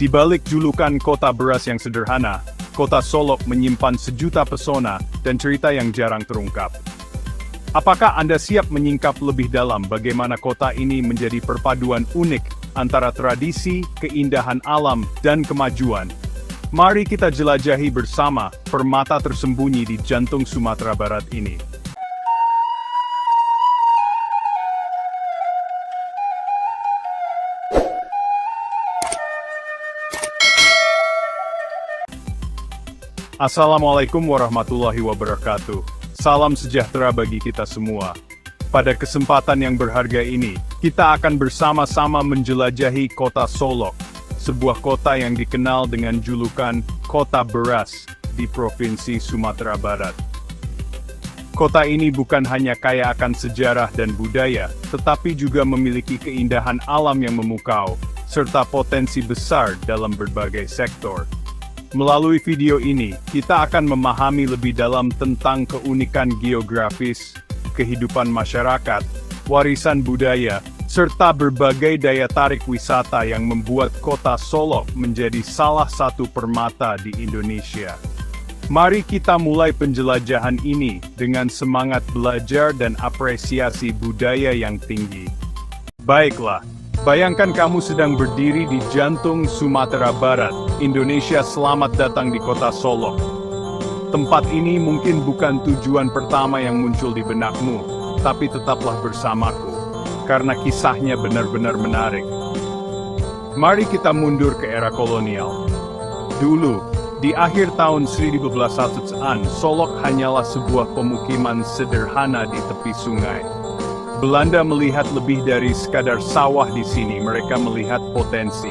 Di balik julukan kota beras yang sederhana, kota Solok menyimpan sejuta pesona dan cerita yang jarang terungkap. Apakah Anda siap menyingkap lebih dalam bagaimana kota ini menjadi perpaduan unik antara tradisi, keindahan alam, dan kemajuan? Mari kita jelajahi bersama permata tersembunyi di jantung Sumatera Barat ini. Assalamualaikum warahmatullahi wabarakatuh. Salam sejahtera bagi kita semua. Pada kesempatan yang berharga ini, kita akan bersama-sama menjelajahi kota Solok, sebuah kota yang dikenal dengan julukan Kota Beras di Provinsi Sumatera Barat. Kota ini bukan hanya kaya akan sejarah dan budaya, tetapi juga memiliki keindahan alam yang memukau, serta potensi besar dalam berbagai sektor. Melalui video ini, kita akan memahami lebih dalam tentang keunikan geografis, kehidupan masyarakat, warisan budaya, serta berbagai daya tarik wisata yang membuat kota Solok menjadi salah satu permata di Indonesia. Mari kita mulai penjelajahan ini dengan semangat belajar dan apresiasi budaya yang tinggi. Baiklah. Bayangkan kamu sedang berdiri di jantung Sumatera Barat, Indonesia. Selamat datang di kota Solok. Tempat ini mungkin bukan tujuan pertama yang muncul di benakmu, tapi tetaplah bersamaku, karena kisahnya benar-benar menarik. Mari kita mundur ke era kolonial. Dulu, di akhir tahun 1200-an, Solok hanyalah sebuah pemukiman sederhana di tepi sungai. Belanda melihat lebih dari sekadar sawah di sini, mereka melihat potensi.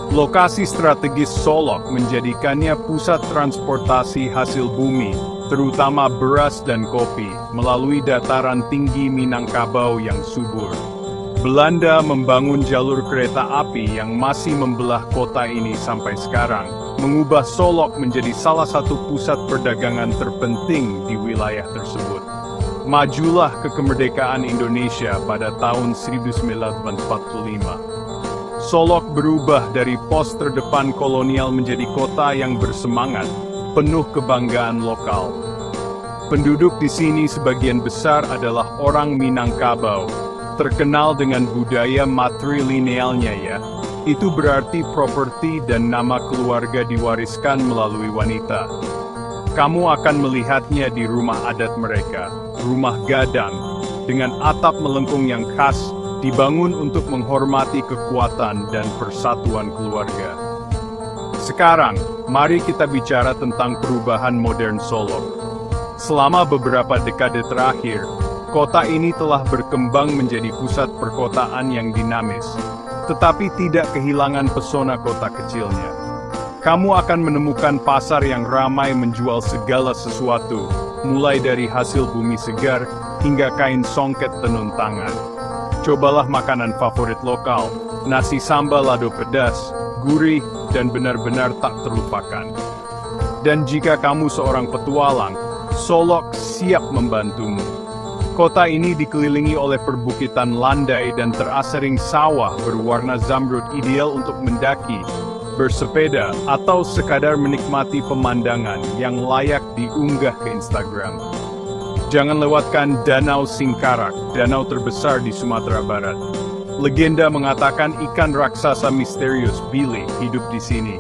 Lokasi strategis Solok menjadikannya pusat transportasi hasil bumi, terutama beras dan kopi, melalui dataran tinggi Minangkabau yang subur. Belanda membangun jalur kereta api yang masih membelah kota ini sampai sekarang, mengubah Solok menjadi salah satu pusat perdagangan terpenting di wilayah tersebut. Majulah ke kemerdekaan Indonesia pada tahun 1945. Solok berubah dari pos terdepan kolonial menjadi kota yang bersemangat, penuh kebanggaan lokal. Penduduk di sini sebagian besar adalah orang Minangkabau, terkenal dengan budaya matrilinealnya ya. Itu berarti properti dan nama keluarga diwariskan melalui wanita. Kamu akan melihatnya di rumah adat mereka, rumah gadang, dengan atap melengkung yang khas, dibangun untuk menghormati kekuatan dan persatuan keluarga. Sekarang, mari kita bicara tentang perubahan modern Solok. Selama beberapa dekade terakhir, kota ini telah berkembang menjadi pusat perkotaan yang dinamis, tetapi tidak kehilangan pesona kota kecilnya. Kamu akan menemukan pasar yang ramai menjual segala sesuatu, mulai dari hasil bumi segar, hingga kain songket tenun tangan. Cobalah makanan favorit lokal, nasi sambal lado pedas, gurih, dan benar-benar tak terlupakan. Dan jika kamu seorang petualang, Solok siap membantumu. Kota ini dikelilingi oleh perbukitan landai dan terasering sawah berwarna zamrud, ideal untuk mendaki, bersepeda, atau sekadar menikmati pemandangan yang layak diunggah ke Instagram. Jangan lewatkan Danau Singkarak, danau terbesar di Sumatera Barat. Legenda mengatakan ikan raksasa misterius Billy hidup di sini.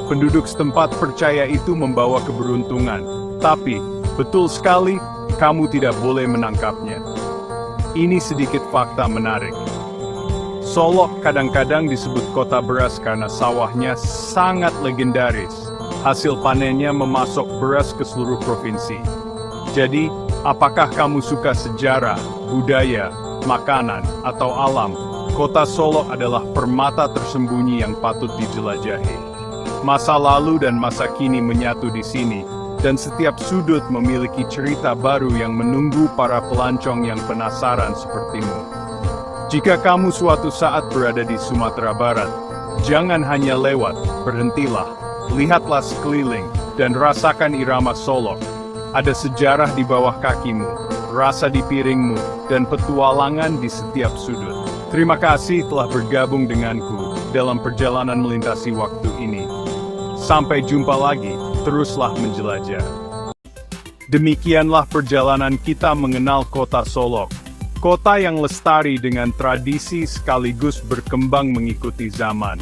Penduduk setempat percaya itu membawa keberuntungan, tapi betul sekali, kamu tidak boleh menangkapnya. Ini sedikit fakta menarik. Solok kadang-kadang disebut kota beras karena sawahnya sangat legendaris. Hasil panennya memasok beras ke seluruh provinsi. Jadi, apakah kamu suka sejarah, budaya, makanan, atau alam? Kota Solok adalah permata tersembunyi yang patut dijelajahi. Masa lalu dan masa kini menyatu di sini, dan setiap sudut memiliki cerita baru yang menunggu para pelancong yang penasaran sepertimu. Jika kamu suatu saat berada di Sumatera Barat, jangan hanya lewat, berhentilah, lihatlah sekeliling, dan rasakan irama Solok. Ada sejarah di bawah kakimu, rasa di piringmu, dan petualangan di setiap sudut. Terima kasih telah bergabung denganku. dalam perjalanan melintasi waktu ini. Sampai jumpa lagi, teruslah menjelajah. Demikianlah perjalanan kita mengenal kota Solok. Kota yang lestari dengan tradisi sekaligus berkembang mengikuti zaman.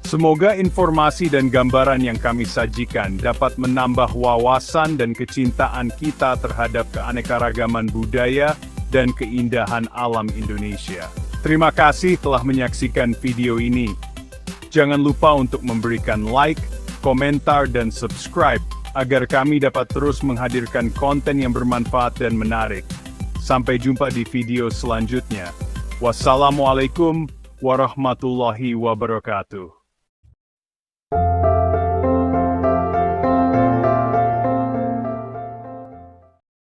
Semoga informasi dan gambaran yang kami sajikan dapat menambah wawasan dan kecintaan kita terhadap keanekaragaman budaya dan keindahan alam Indonesia. Terima kasih telah menyaksikan video ini. Jangan lupa untuk memberikan like, komentar, dan subscribe, agar kami dapat terus menghadirkan konten yang bermanfaat dan menarik. Sampai jumpa di video selanjutnya. Wassalamualaikum warahmatullahi wabarakatuh.